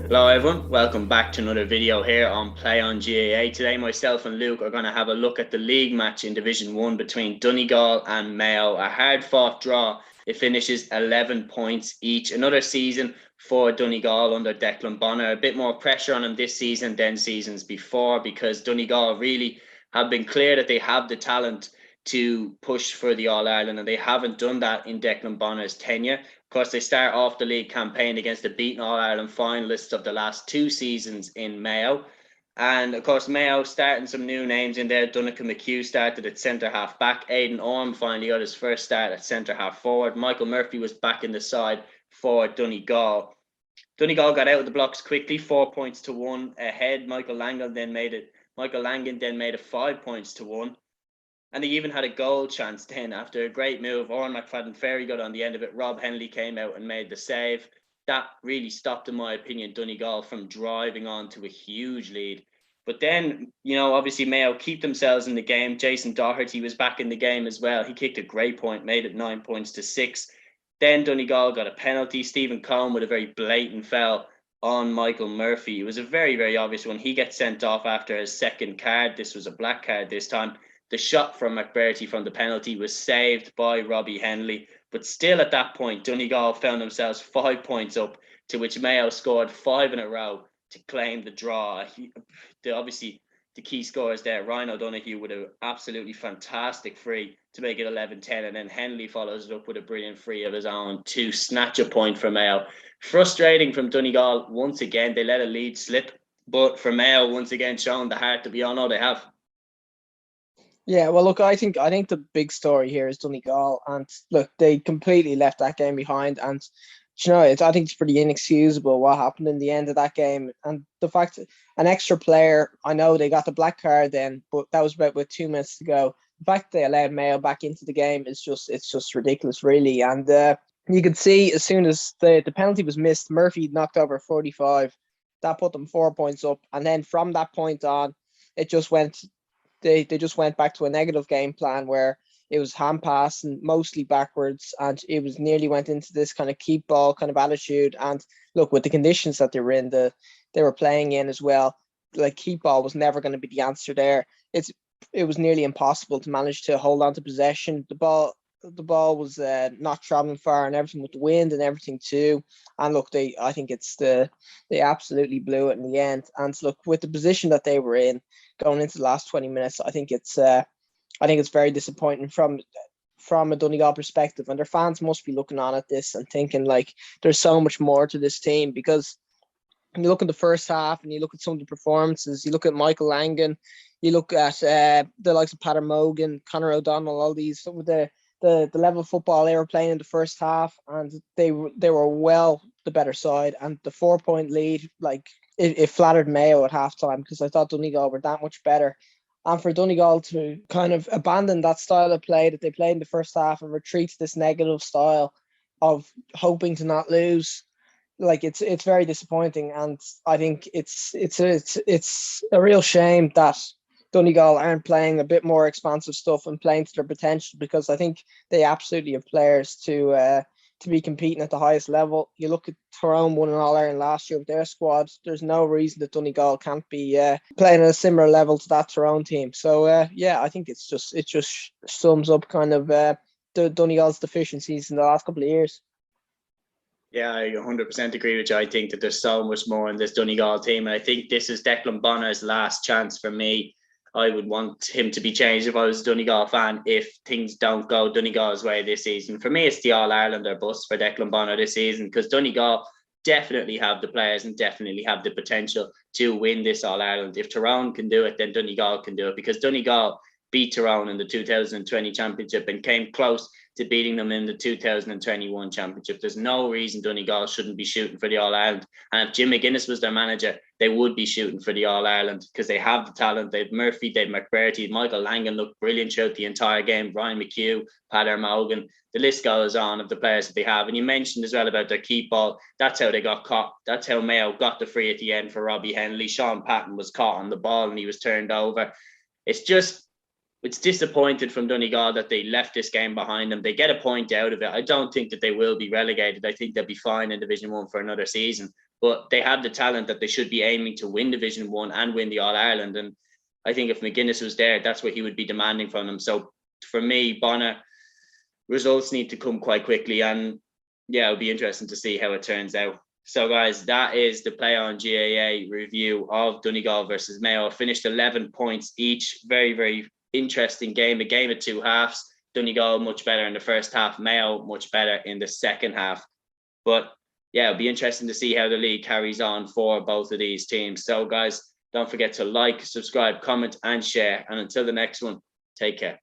Hello everyone, welcome back to another video here on Play on GAA. Today myself and Luke are going to have a look at the league match in Division 1 between Donegal and Mayo. A hard fought draw. It finishes 11 points each. Another season for Donegal under Declan Bonner. A bit more pressure on him this season than seasons before because Donegal really have been clear that they have the talent to push for the All-Ireland, and they haven't done that in Declan Bonner's tenure. Of course, they start off the league campaign against the beaten All-Ireland finalists of the last two seasons in Mayo. And of course, Mayo starting some new names in there. Donnacha McHugh started at centre half back. Aidan Orme finally got his first start at centre half forward. Michael Murphy was back in the side for Donegal. Donegal got out of the blocks quickly, 4 points to 1 ahead. Michael Langan then made it 5 points to 1. And they even had a goal chance then after a great move. Oran McFadden Ferry got on the end of it. Rob Hennelly came out and made the save. That really stopped, in my opinion, Donegal from driving on to a huge lead. But then, obviously Mayo keep themselves in the game. Jason Doherty was back in the game as well. He kicked a great point, made it 9 points to 6. Then Donegal got a penalty. Stephen Cohen with a very blatant foul on Michael Murphy. It was a very, very obvious one. He gets sent off after his second card. This was a black card this time. The shot from McBrearty from the penalty was saved by Robbie Hennelly. But still at that point, Donegal found themselves 5 points up, to which Mayo scored 5 in a row to claim the draw. Obviously, the key scorers there, Ryan O'Donoghue with an absolutely fantastic free to make it 11-10. And then Hennelly follows it up with a brilliant free of his own to snatch a point for Mayo. Frustrating from Donegal once again. They let a lead slip. But for Mayo, once again, showing the heart to be on all they have. Yeah, well, look, I think the big story here is Donegal, and look, they completely left that game behind, and I think it's pretty inexcusable what happened in the end of that game, and the fact that an extra player, I know they got the black card then, but that was about with 2 minutes to go. The fact they allowed Mayo back into the game is just ridiculous, really, and you could see as soon as the penalty was missed, Murphy knocked over 45. That put them 4 points up, and then from that point on, it just went. They just went back to a negative game plan where it was hand pass and mostly backwards, and it was nearly went into this kind of keep ball kind of attitude. And look, with the conditions that they were in, they were playing in as well, like keep ball was never going to be the answer there. It was nearly impossible to manage to hold on to possession. The ball was not traveling far, and everything with the wind and everything too. And look, they absolutely blew it in the end. And look, with the position that they were in going into the last 20 minutes, I think it's very disappointing from a Donegal perspective, and their fans must be looking on at this and thinking like there's so much more to this team, because when you look at the first half and you look at some of the performances, you look at Michael Langan, you look at the likes of Patrick Mogan, Conor O'Donnell, all these, some of the level of football they were playing in the first half, and they were well the better side. And the 4 point lead, like it flattered Mayo at halftime, because I thought Donegal were that much better. And for Donegal to kind of abandon that style of play that they played in the first half and retreat to this negative style of hoping to not lose, like it's very disappointing. And I think it's a real shame that Donegal aren't playing a bit more expansive stuff and playing to their potential, because I think they absolutely have players to be competing at the highest level. You look at Tyrone won an All-Ireland last year with their squad. There's no reason that Donegal can't be playing at a similar level to that Tyrone team. So I think it just sums up kind of the Donegal's deficiencies in the last couple of years. Yeah, I 100% agree with you. I think that there's so much more in this Donegal team, and I think this is Declan Bonner's last chance for me. I would want him to be changed if I was a Donegal fan if things don't go Donegal's way this season. For me, it's the All-Ireland or bust for Declan Bonner this season, because Donegal definitely have the players and definitely have the potential to win this All-Ireland. If Tyrone can do it, then Donegal can do it, because Donegal beat Tyrone in the 2020 championship and came close to beating them in the 2021 championship. There's no reason Donegal shouldn't be shooting for the All-Ireland. And if Jim McGuinness was their manager, they would be shooting for the All-Ireland, because they have the talent. They've Murphy, they've McBrearty, Michael Langan looked brilliant throughout the entire game, Ryan McHugh, Patrick Mogan. The list goes on of the players that they have. And you mentioned as well about their keep ball. That's how they got caught. That's how Mayo got the free at the end for Robbie Hennelly. Sean Patton was caught on the ball and he was turned over. It's disappointed from Donegal that they left this game behind them. They get a point out of it. I don't think that they will be relegated. I think they'll be fine in Division 1 for another season. but they have the talent that they should be aiming to win Division 1 and win the All-Ireland. And I think if McGuinness was there, that's what he would be demanding from them. So for me, Bonner, results need to come quite quickly. And yeah, it'll be interesting to see how it turns out. So guys, that is the Play On GAA review of Donegal versus Mayo. Finished 11 points each. Very, very interesting game. A game of two halves. Donegal much better in the first half. Mayo much better in the second half. But yeah, it'll be interesting to see how the league carries on for both of these teams. So guys, don't forget to like, subscribe, comment and share. And until the next one, take care.